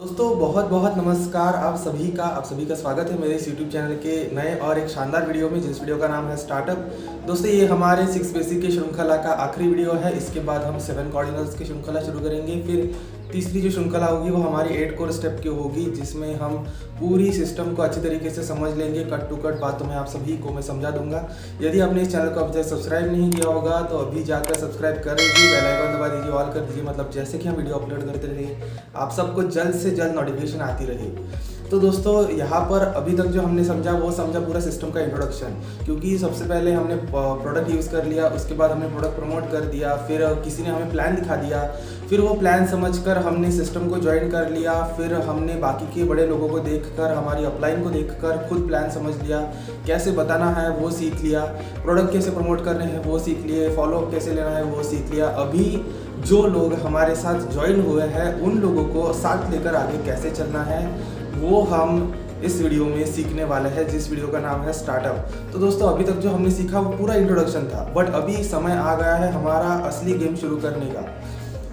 दोस्तों बहुत बहुत नमस्कार। आप सभी का स्वागत है मेरे इस यूट्यूब चैनल के नए और एक शानदार वीडियो में, जिस वीडियो का नाम है स्टार्टअप। दोस्तों ये हमारे 6 बेसिक की श्रृंखला का आखिरी वीडियो है। इसके बाद हम 7 कार्डिनल्स की श्रृंखला शुरू करेंगे। फिर तीसरी जो श्रृंखला होगी वो हमारी 8 कोर स्टेप की होगी, जिसमें हम पूरी सिस्टम को अच्छी तरीके से समझ लेंगे। कट टू कट बातों में आप सभी को मैं समझा दूंगा। यदि आपने इस चैनल को अब तक सब्सक्राइब नहीं किया होगा तो अभी जाकर सब्सक्राइब कर दीजिए, बेल आइकन दबा दीजिए, ऑल कर दीजिए, मतलब जैसे कि हम वीडियो अपलोड करते रहिए आप सबको जल्द से जल्द नोटिफिकेशन आती रहे। तो दोस्तों यहाँ पर अभी तक जो हमने समझा वो समझा पूरा सिस्टम का इंट्रोडक्शन, क्योंकि सबसे पहले हमने प्रोडक्ट यूज़ कर लिया, उसके बाद हमने प्रोडक्ट प्रमोट कर दिया, फिर किसी ने हमें प्लान दिखा दिया, फिर वो प्लान समझकर हमने सिस्टम को ज्वाइन कर लिया, फिर हमने बाकी के बड़े लोगों को देखकर, हमारी अपलाइन को देखकर खुद प्लान समझ लिया, कैसे बताना है वो सीख लिया, प्रोडक्ट कैसे प्रमोट करने हैं वो सीख लिए, फॉलोअप कैसे लेना है वो सीख लिया। अभी जो लोग हमारे साथ ज्वाइन हुए हैं उन लोगों को साथ लेकर आगे कैसे चलना है वो हम इस वीडियो में सीखने वाले हैं, जिस वीडियो का नाम है स्टार्टअप। तो दोस्तों अभी तक जो हमने सीखा वो पूरा इंट्रोडक्शन था, बट अभी समय आ गया है हमारा असली गेम शुरू करने का,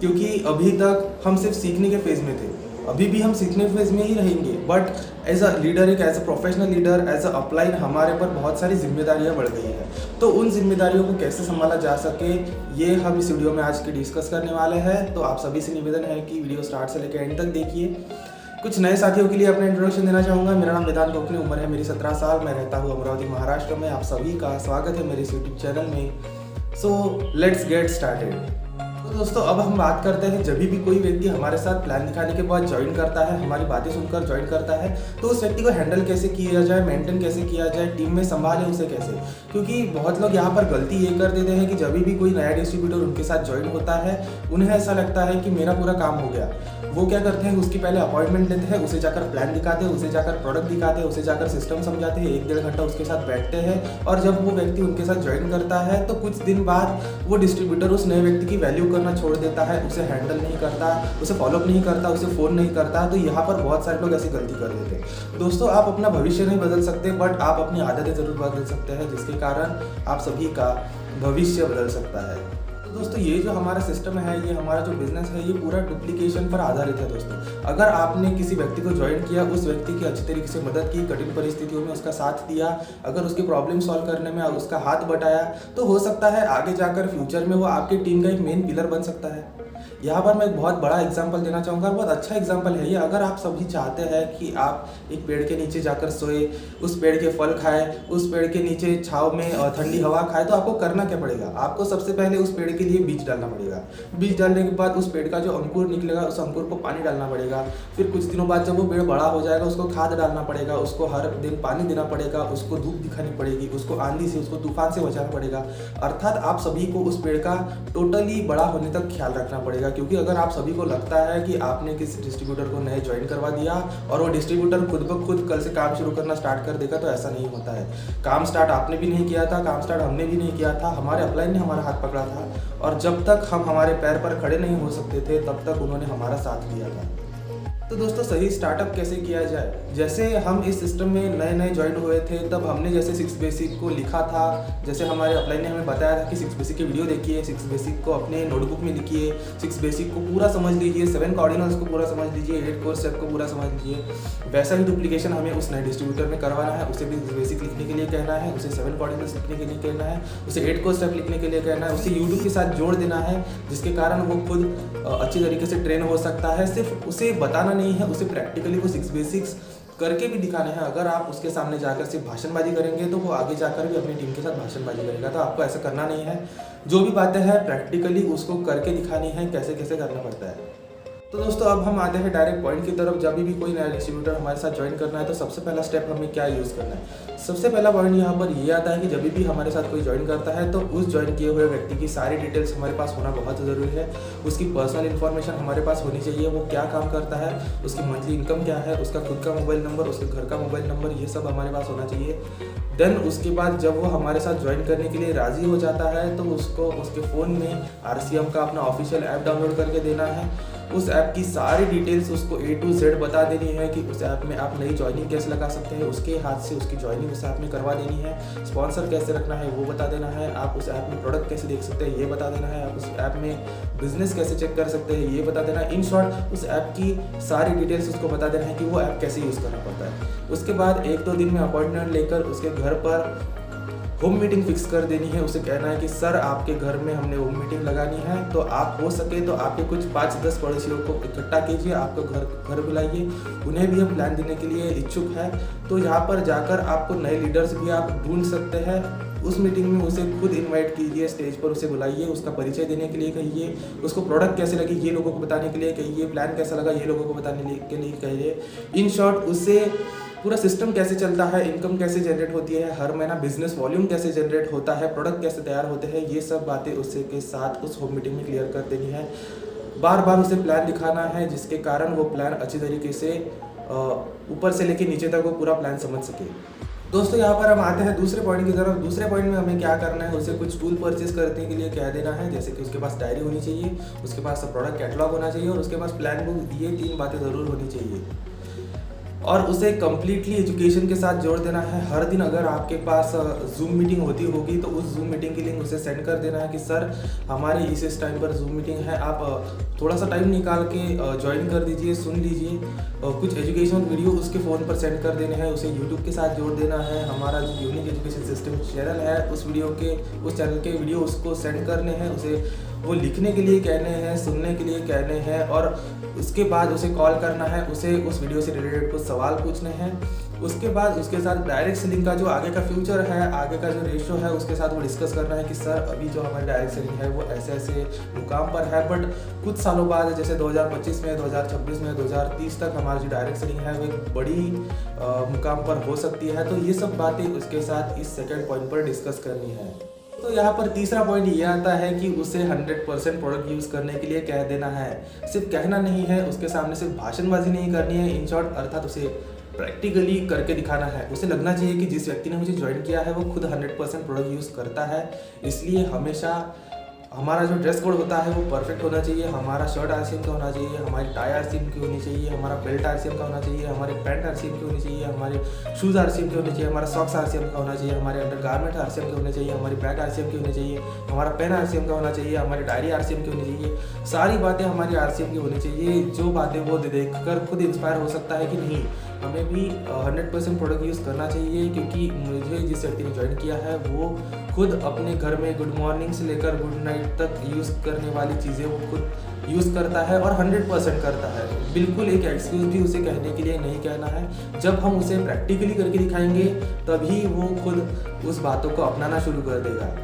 क्योंकि अभी तक हम सिर्फ सीखने के फेज में थे। अभी भी हम सीखने फेज में ही रहेंगे, बट एज अ लीडर, एक as a professional leader, as a upline हमारे पर बहुत सारी जिम्मेदारियां बढ़ गई हैं। तो उन जिम्मेदारियों को कैसे संभाला जा सके ये हम इस वीडियो में आज के डिस्कस करने वाले हैं। तो आप सभी से निवेदन है कि वीडियो स्टार्ट से लेकर एंड तक देखिए। कुछ नए साथियों के लिए अपना इंट्रोडक्शन देना चाहूँगा। मेरा नाम वेदांत कोकने, उम्र है मेरी 17 साल, मैं रहता हूँ अमरावती महाराष्ट्र में। आप सभी का स्वागत है मेरे इस यूट्यूब चैनल में। So let's get started. तो दोस्तों अब हम बात करते हैं, जब भी कोई व्यक्ति हमारे साथ प्लान दिखाने के बाद ज्वाइन करता है, हमारी बातें सुनकर ज्वाइन करता है, तो उस व्यक्ति को हैंडल कैसे किया जाए, मेंटेन कैसे किया जाए, टीम में संभालें उसे कैसे। क्योंकि बहुत लोग यहाँ पर गलती ये कर देते हैं कि जब भी कोई नया डिस्ट्रीब्यूटर उनके साथ ज्वाइन होता है उन्हें ऐसा लगता है कि मेरा पूरा काम हो गया। वो क्या करते हैं, उसकी पहले अपॉइंटमेंट लेते हैं, उसे जाकर प्लान दिखाते हैं, उसे जाकर प्रोडक्ट दिखाते हैं, उसे जाकर सिस्टम समझाते हैं, 1-1.5 घंटा उसके साथ बैठते हैं। और जब वो व्यक्ति उनके साथ ज्वाइन करता है तो कुछ दिन बाद वो डिस्ट्रीब्यूटर उस नए व्यक्ति की वैल्यू करना छोड़ देता है, उसे हैंडल नहीं करता, उसे फॉलोअप नहीं करता, उसे फ़ोन नहीं करता। तो यहाँ पर बहुत सारे लोग ऐसी गलती कर देते हैं। दोस्तों आप अपना भविष्य नहीं बदल सकते, बट आप अपनी आदतें ज़रूर बदल सकते हैं, जिसके कारण आप सभी का भविष्य बदल सकता है। दोस्तों ये जो हमारा सिस्टम है, ये हमारा जो बिजनेस है, ये पूरा डुप्लीकेशन पर आधारित है। दोस्तों अगर आपने किसी व्यक्ति को ज्वाइन किया, उस व्यक्ति की अच्छी तरीके से मदद की, कठिन परिस्थितियों में उसका साथ दिया, अगर उसकी प्रॉब्लम सॉल्व करने में उसका हाथ बटाया, तो हो सकता है आगे जाकर फ्यूचर में वो आपकी टीम का एक मेन पिलर बन सकता है। यहाँ पर मैं एक बहुत बड़ा एग्जाम्पल देना चाहूँगा, बहुत अच्छा एग्जाम्पल है ये। अगर आप सभी चाहते हैं कि आप एक पेड़ के नीचे जाकर सोए, उस पेड़ के फल खाए, उस पेड़ के नीचे छाँव में ठंडी हवा खाए, तो आपको करना क्या पड़ेगा? आपको सबसे पहले उस पेड़ के लिए बीज डालना पड़ेगा। बीज डालने के बाद उस पेड़ का जो अंकुर निकलेगा, उस अंकुर को पानी डालना पड़ेगा। फिर कुछ दिनों बाद जब वो पेड़ बड़ा हो जाएगा उसको खाद डालना पड़ेगा, उसको हर दिन पानी देना पड़ेगा, उसको धूप दिखानी पड़ेगी, उसको आंधी से, उसको तूफान से बचाना पड़ेगा। अर्थात आप सभी को उस पेड़ का टोटली बड़ा होने तक ख्याल रखना पड़ेगा। क्योंकि अगर आप सभी को लगता है कि आपने किसी डिस्ट्रीब्यूटर को नए ज्वाइन करवा दिया और वो डिस्ट्रीब्यूटर खुद ब खुद कल से काम शुरू करना स्टार्ट कर देगा, तो ऐसा नहीं होता है। काम स्टार्ट आपने भी नहीं किया था, काम स्टार्ट हमने भी नहीं किया था, हमारे अपलाइन ने हमारा हाथ पकड़ा था, और जब तक हम हमारे पैर पर खड़े नहीं हो सकते थे तब तक उन्होंने हमारा साथ दिया था। तो दोस्तों सही स्टार्टअप कैसे किया जाए? जैसे हम इस सिस्टम में नए नए ज्वाइन हुए थे, तब हमने जैसे 6 बेसिक को लिखा था, जैसे हमारे अपलाइन ने हमें बताया था कि 6 बेसिक की वीडियो देखिए, 6 बेसिक को अपने नोटबुक में लिखिए, 6 बेसिक को पूरा समझ लीजिए, 7 कार्डिनल्स को पूरा समझ लीजिए, 8 कोर स्टेप को पूरा समझ लीजिए। वैसा ही डुप्लीकेशन हमें उस नए डिस्ट्रीब्यूटर में करवाना है। उसे भी 6 बेसिक लिखने के लिए कहना है, उसे 7 कार्डिनल्स लिखने के लिए कहना है, उसे 8 कोर स्टेप लिखने के लिए कहना है, उसे यूट्यूब के साथ जोड़ देना है, जिसके कारण वो खुद अच्छी तरीके से ट्रेन हो सकता है। सिर्फ उसे बताना नहीं है, उसे प्रैक्टिकली वो 6 बेसिक्स करके भी दिखाने हैं। अगर आप उसके सामने जाकर सिर्फ भाषणबाजी करेंगे तो वो आगे जाकर भी अपनी टीम के साथ भाषणबाजी करेगा। तो आपको ऐसा करना नहीं है, जो भी बातें हैं प्रैक्टिकली उसको करके दिखानी है, कैसे कैसे करना पड़ता है। तो दोस्तों अब हम आते हैं डायरेक्ट पॉइंट की तरफ। जब भी कोई नया डिस्ट्रीब्यूटर हमारे साथ ज्वाइन करना है तो सबसे पहला स्टेप हमें क्या यूज़ करना है? सबसे पहला पॉइंट यहाँ पर ये आता है कि जब भी हमारे साथ कोई ज्वाइन करता है तो उस ज्वाइन किए हुए व्यक्ति की सारी डिटेल्स हमारे पास होना बहुत ज़रूरी है। उसकी पर्सनल इन्फॉर्मेशन हमारे पास होनी चाहिए, वो क्या काम करता है, उसकी मंथली इनकम क्या है, उसका खुद का मोबाइल नंबर, उसके घर का मोबाइल नंबर, ये सब हमारे पास होना चाहिए। देन उसके बाद जब वो हमारे साथ ज्वाइन करने के लिए राज़ी हो जाता है तो उसको उसके फ़ोन में RCM का अपना ऑफिशियल ऐप डाउनलोड करके देना है। उस ऐप की सारी डिटेल्स उसको A to Z बता देनी है कि उस ऐप में आप नई ज्वाइनिंग कैसे लगा सकते हैं, उसके हाथ से उसकी ज्वाइनिंग उस ऐप में करवा देनी है, स्पॉन्सर कैसे रखना है वो बता देना है, आप उस ऐप में प्रोडक्ट कैसे देख सकते हैं ये बता देना है, आप उस ऐप में बिजनेस कैसे चेक कर सकते हैं ये बता देना है। इन शॉर्ट उस ऐप की सारी डिटेल्स उसको बता देना है कि वो ऐप कैसे यूज़ करना पड़ता है। उसके बाद 1-2 दिन में अपॉइंटमेंट लेकर उसके घर पर होम मीटिंग फिक्स कर देनी है। उसे कहना है कि सर आपके घर में हमने होम मीटिंग लगानी है, तो आप हो सके तो आपके कुछ 5-10 पड़ोसियों को इकट्ठा कीजिए, आपको घर बुलाइए, उन्हें भी हम प्लान देने के लिए इच्छुक है। तो यहाँ पर जाकर आपको नए लीडर्स भी आप ढूंढ सकते हैं। उस मीटिंग में उसे खुद इनवाइट कीजिए, स्टेज पर उसे बुलाइए, उसका परिचय देने के लिए कहिए, उसको प्रोडक्ट कैसे लगी ये लोगों को बताने के लिए कहिए, प्लान कैसा लगा ये लोगों को बताने के लिए कहिए। इन शॉर्ट उससे पूरा सिस्टम कैसे चलता है, इनकम कैसे जनरेट होती है, हर महीना बिजनेस वॉल्यूम कैसे जनरेट होता है, प्रोडक्ट कैसे तैयार होते हैं, ये सब बातें उससे के साथ उस होम मीटिंग में क्लियर कर देनी है। बार बार उसे प्लान दिखाना है जिसके कारण वो प्लान अच्छी तरीके से ऊपर से लेके नीचे तक वो पूरा प्लान समझ सके। दोस्तों यहाँ पर हम आते हैं दूसरे पॉइंट की तरफ। दूसरे पॉइंट में हमें क्या करना है, उसे कुछ टूल परचेज करने के लिए कह देना है, जैसे कि उसके पास डायरी होनी चाहिए, उसके पास प्रोडक्ट कैटलॉग होना चाहिए और उसके पास प्लान बुक। ये 3 बातें ज़रूर होनी चाहिए और उसे कम्प्लीटली एजुकेशन के साथ जोड़ देना है। हर दिन अगर आपके पास जूम मीटिंग होती होगी तो उस जूम मीटिंग की लिंक उसे सेंड कर देना है कि सर हमारी इस टाइम पर जूम मीटिंग है, आप थोड़ा सा टाइम निकाल के ज्वाइन कर दीजिए, सुन लीजिए। कुछ एजुकेशन वीडियो उसके फ़ोन पर सेंड कर देने हैं, उसे यूट्यूब के साथ जोड़ देना है। हमारा जो यूनिक एजुकेशन सिस्टम चैनल है उस चैनल के वीडियो उसको सेंड करने हैं, उसे वो लिखने के लिए कहने हैं, सुनने के लिए कहने हैं और उसके बाद उसे कॉल करना है, उसे उस वीडियो से रिलेटेड कुछ सवाल पूछने हैं। उसके बाद उसके साथ डायरेक्ट सेलिंग का जो आगे का फ्यूचर है, आगे का जो रेशियो है उसके साथ वो डिस्कस करना है कि सर अभी जो हमारी डायरेक्ट सेलिंग है वो ऐसे ऐसे मुकाम पर है, बट कुछ सालों बाद जैसे 2025 में, 2026 में, 2030 तक हमारी जो डायरेक्ट सेलिंग है वो एक बड़ी मुकाम पर हो सकती है। तो ये सब बातें उसके साथ इस सेकेंड पॉइंट पर डिस्कस करनी है। तो यहाँ पर तीसरा पॉइंट ये आता है कि उसे 100% प्रोडक्ट यूज़ करने के लिए कह देना है। सिर्फ कहना नहीं है, उसके सामने सिर्फ भाषणबाजी नहीं करनी है। इन शॉर्ट अर्थात उसे प्रैक्टिकली करके दिखाना है। उसे लगना चाहिए कि जिस व्यक्ति ने मुझे ज्वाइन किया है वो खुद 100% प्रोडक्ट यूज़ करता है। इसलिए हमेशा हमारा जो ड्रेस कोड होता है वो परफेक्ट होना चाहिए। हमारा शर्ट RCM का होना चाहिए, हमारी टाई RCM की होनी चाहिए, हमारा बेल्ट RCM का होना चाहिए, हमारे पैंट RCM की होनी चाहिए, हमारे शूज़ RCM के होने चाहिए, हमारा सॉक्स RCM का होना चाहिए, हमारे अंडरगारमेंट RCM के होने चाहिए, हमारी बैग RCM की होनी चाहिए, हमारा पेन RCM का होना चाहिए, हमारी डायरी RCM की होनी चाहिए। सारी बातें हमारी RCM की होनी चाहिए। जो बातें वो देख कर खुद इंस्पायर हो सकता है कि नहीं हमें भी 100% प्रोडक्ट यूज़ करना चाहिए, क्योंकि मुझे जिस व्यक्ति ने ज्वाइन किया है वो खुद अपने घर में गुड मॉर्निंग से लेकर गुड नाइट तक यूज़ करने वाली चीज़ें वो खुद यूज़ करता है और 100% करता है। बिल्कुल एक एक्सक्यूज़ भी उसे कहने के लिए नहीं कहना है। जब हम उसे प्रैक्टिकली करके दिखाएंगे तभी वो खुद उस बातों को अपनाना शुरू कर देगा।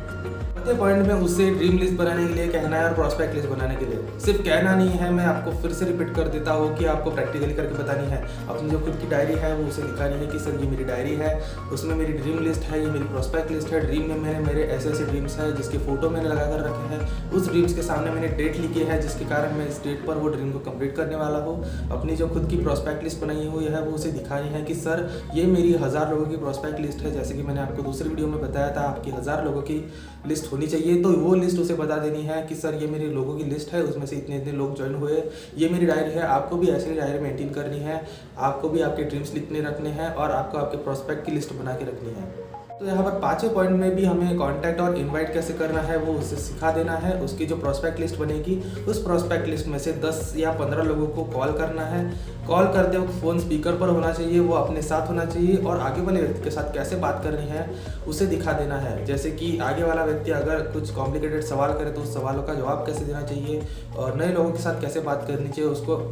चौथे पॉइंट में उससे ड्रीम लिस्ट बनाने के लिए कहना है और प्रॉस्पेक्ट लिस्ट बनाने के लिए। सिर्फ कहना नहीं है, मैं आपको फिर से रिपीट कर देता हूँ कि आपको प्रैक्टिकली करके बतानी है। अपनी जो खुद की डायरी है वो उसे दिखानी है कि सर ये मेरी डायरी है, उसमें मेरी ड्रीम लिस्ट है, ये मेरी प्रॉस्पेक्ट लिस्ट है। ड्रीम में मेरे ऐसे ऐसे ड्रीम्स हैं जिसके फोटो मैंने लगा कर रखे हैं। उस ड्रीम्स के सामने मैंने डेट लिखी है जिसके कारण मैं इस डेट पर वो ड्रीम को कंप्लीट करने वाला हूँ। अपनी जो खुद की प्रॉस्पेक्ट लिस्ट बनाई हुई है वो उसे दिखानी है कि सर ये मेरी 1000 लोगों की प्रॉस्पेक्ट लिस्ट है। जैसे कि मैंने आपको दूसरी वीडियो में बताया था आपकी 1000 लोगों की लिस्ट होनी चाहिए, तो वो लिस्ट उसे बता देनी है कि सर ये मेरे लोगों की लिस्ट है, उसमें से इतने इतने लोग ज्वाइन हुए, ये मेरी डायरी है। आपको भी ऐसी डायरी मेंटेन करनी है, आपको भी आपके ड्रीम्स लिखने रखने हैं और आपको आपके प्रॉस्पेक्ट की लिस्ट बना के रखनी है। तो यहाँ पर 5वें पॉइंट में भी हमें कांटेक्ट और इनवाइट कैसे करना है वो उसे सिखा देना है। उसकी जो प्रॉस्पेक्ट लिस्ट बनेगी उस प्रॉस्पेक्ट लिस्ट में से 10 या 15 लोगों को कॉल करना है। कॉल करते वक्त फ़ोन स्पीकर पर होना चाहिए, वो अपने साथ होना चाहिए और आगे वाले व्यक्ति के साथ कैसे बात करनी है उसे दिखा देना है। जैसे कि आगे वाला व्यक्ति अगर कुछ कॉम्प्लिकेटेड सवाल करे तो उस सवालों का जवाब कैसे देना चाहिए और नए लोगों के साथ कैसे बात करनी चाहिए उसको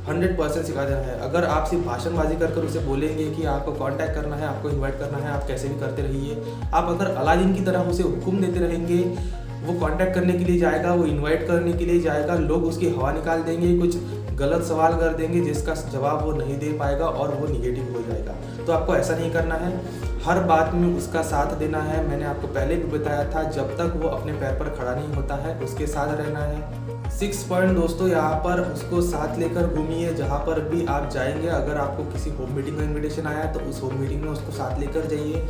100% सिखा देना है। अगर आप सिर्फ भाषणबाजी कर उसे बोलेंगे कि आपको कांटेक्ट करना है, आपको इनवाइट करना है, आप कैसे भी करते रहिए, आप अगर अलादीन की तरह उसे हुक्म देते रहेंगे, वो कांटेक्ट करने के लिए जाएगा, वो इनवाइट करने के लिए जाएगा, लोग उसकी हवा निकाल देंगे, कुछ गलत सवाल कर देंगे जिसका जवाब वो नहीं दे पाएगा और वो निगेटिव हो जाएगा। तो आपको ऐसा नहीं करना है, हर बात में उसका साथ देना है। मैंने आपको पहले भी बताया था, जब तक वो अपने पैर पर खड़ा नहीं होता है उसके साथ रहना है। 6 पॉइंट दोस्तों यहाँ पर उसको साथ लेकर घूमिए जहाँ पर भी आप जाएंगे। अगर आपको किसी होम मीटिंग का इनविटेशन आया तो उस होम मीटिंग में उसको साथ लेकर जाइए।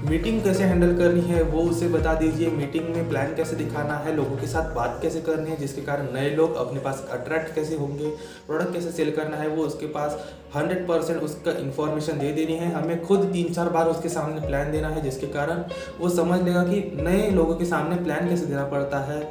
मीटिंग कैसे हैंडल करनी है वो उसे बता दीजिए। मीटिंग में प्लान कैसे दिखाना है, लोगों के साथ बात कैसे करनी है जिसके कारण नए लोग अपने पास अट्रैक्ट कैसे होंगे, प्रोडक्ट कैसे सेल करना है वो उसके पास 100% उसका इन्फॉर्मेशन दे देनी है। हमें खुद 3-4 बार उसके सामने प्लान देना है जिसके कारण वो समझ लेगा कि नए लोगों के सामने प्लान कैसे देना पड़ता है।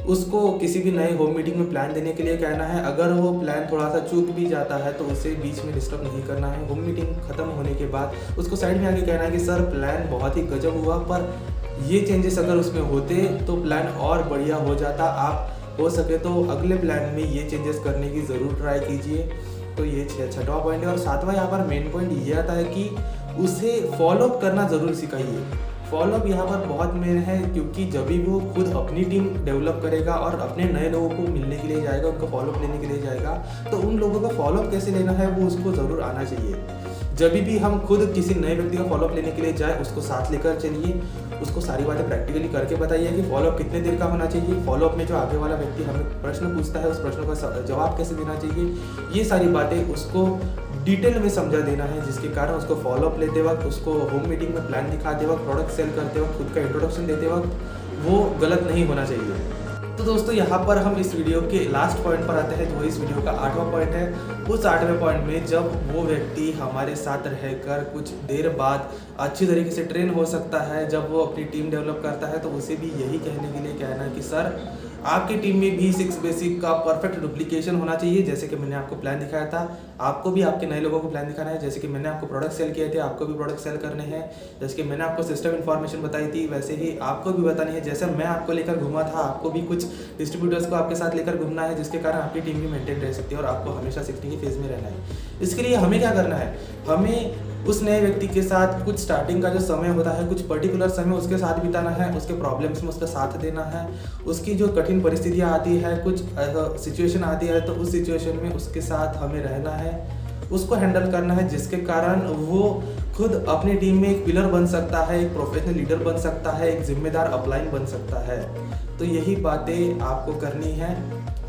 उसको किसी भी नए होम मीटिंग में प्लान देने के लिए कहना है। अगर वो प्लान थोड़ा सा चूक भी जाता है तो उसे बीच में डिस्टर्ब नहीं करना है। होम मीटिंग खत्म होने के बाद उसको साइड में आके कहना है कि सर प्लान बहुत ही गजब हुआ, पर ये चेंजेस अगर उसमें होते तो प्लान और बढ़िया हो जाता। आप हो सके तो अगले प्लान में ये चेंजेस करने की ज़रूर ट्राई कीजिए। तो ये 6वां पॉइंट है। और 7वां यहाँ पर मेन पॉइंट ये आता है कि उसे फॉलोअप करना ज़रूर सिखाइए। फॉलोअप यहाँ पर बहुत मेन है, क्योंकि जब भी वो खुद अपनी टीम डेवलप करेगा और अपने नए लोगों को मिलने के लिए जाएगा, उनका फॉलोअप लेने के लिए जाएगा, तो उन लोगों का फॉलोअप कैसे लेना है वो उसको ज़रूर आना चाहिए। जब भी हम खुद किसी नए व्यक्ति का फॉलोअप लेने के लिए जाए उसको साथ लेकर चलिए, उसको सारी बातें प्रैक्टिकली करके बताइए कि फॉलोअप कितने देर का होना चाहिए, फॉलोअप में जो आगे वाला व्यक्ति हमें प्रश्न पूछता है उस प्रश्नों का जवाब कैसे देना चाहिए, ये सारी बातें उसको डिटेल में समझा देना है जिसके कारण उसको फॉलोअप लेते वक्त, उसको होम मीटिंग में प्लान दिखाते वक्त, प्रोडक्ट सेल करते वक्त, खुद का इंट्रोडक्शन देते वक्त वो गलत नहीं होना चाहिए। तो दोस्तों यहाँ पर हम इस वीडियो के लास्ट पॉइंट पर आते हैं जो इस वीडियो का 8वां पॉइंट है। उस 8वें पॉइंट में जब वो व्यक्ति हमारे साथ रहकर कुछ देर बाद अच्छी तरीके से ट्रेन हो सकता है, जब वो अपनी टीम डेवलप करता है, तो उसे भी यही कहने के लिए कहना है कि सर आपकी टीम में भी 6 बेसिक का परफेक्ट डुप्लीकेशन होना चाहिए। जैसे कि मैंने आपको प्लान दिखाया था, आपको भी आपके नए लोगों को प्लान दिखाना है। जैसे कि मैंने आपको प्रोडक्ट सेल किए थे, आपको भी प्रोडक्ट सेल करने हैं। जैसे कि मैंने आपको सिस्टम इन्फॉर्मेशन बताई थी, वैसे ही आपको भी बतानी है। जैसे मैं आपको लेकर घूमा था, आपको भी कुछ डिस्ट्रीब्यूटर्स को आपके साथ लेकर घूमना है, जिसके कारण आपकी टीम भी मेंटेन रह सकती है और आपको हमेशा सीखने की फेज में रहना है। इसके लिए हमें क्या करना है, हमें उस नए व्यक्ति के साथ कुछ स्टार्टिंग का जो समय होता है, कुछ पर्टिकुलर समय उसके साथ बिताना है, उसके प्रॉब्लम्स में उसका साथ देना है। उसकी जो कठिन परिस्थितियाँ आती है, कुछ सिचुएशन आती है, तो उस सिचुएशन में उसके साथ हमें रहना है, उसको हैंडल करना है, जिसके कारण वो खुद अपनी टीम में एक पिलर बन सकता है, एक प्रोफेशनल लीडर बन सकता है, एक जिम्मेदार अपलाइन बन सकता है। तो यही बातें आपको करनी है,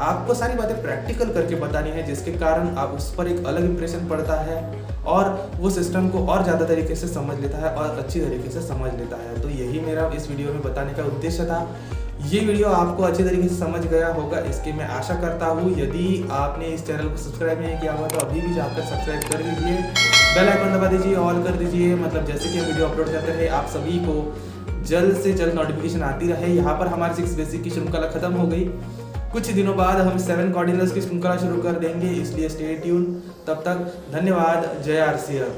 आपको सारी बातें प्रैक्टिकल करके बतानी है, जिसके कारण आप उस पर एक अलग इंप्रेशन पड़ता है और वो सिस्टम को और ज़्यादा तरीके से समझ लेता है और अच्छी तरीके से समझ लेता है। तो यही मेरा इस वीडियो में बताने का उद्देश्य था। ये वीडियो आपको अच्छी तरीके से समझ गया होगा, इसकी मैं आशा करता हूँ। यदि आपने इस चैनल को सब्सक्राइब नहीं किया हुआ तो अभी भी जाकर सब्सक्राइब कर लीजिए, बेल आइकन दबा दीजिए, ऑल कर दीजिए, मतलब जैसे कि वीडियो अपलोड करते रहे आप सभी को जल्द से जल्द नोटिफिकेशन आती रहे। यहाँ पर हमारी 6 बेसिक की श्रृंखला खत्म हो गई, कुछ दिनों बाद हम 7 कार्डिनल्स की श्रृंखला शुरू कर देंगे, इसलिए स्टे ट्यून। तब तक धन्यवाद। जय RCR।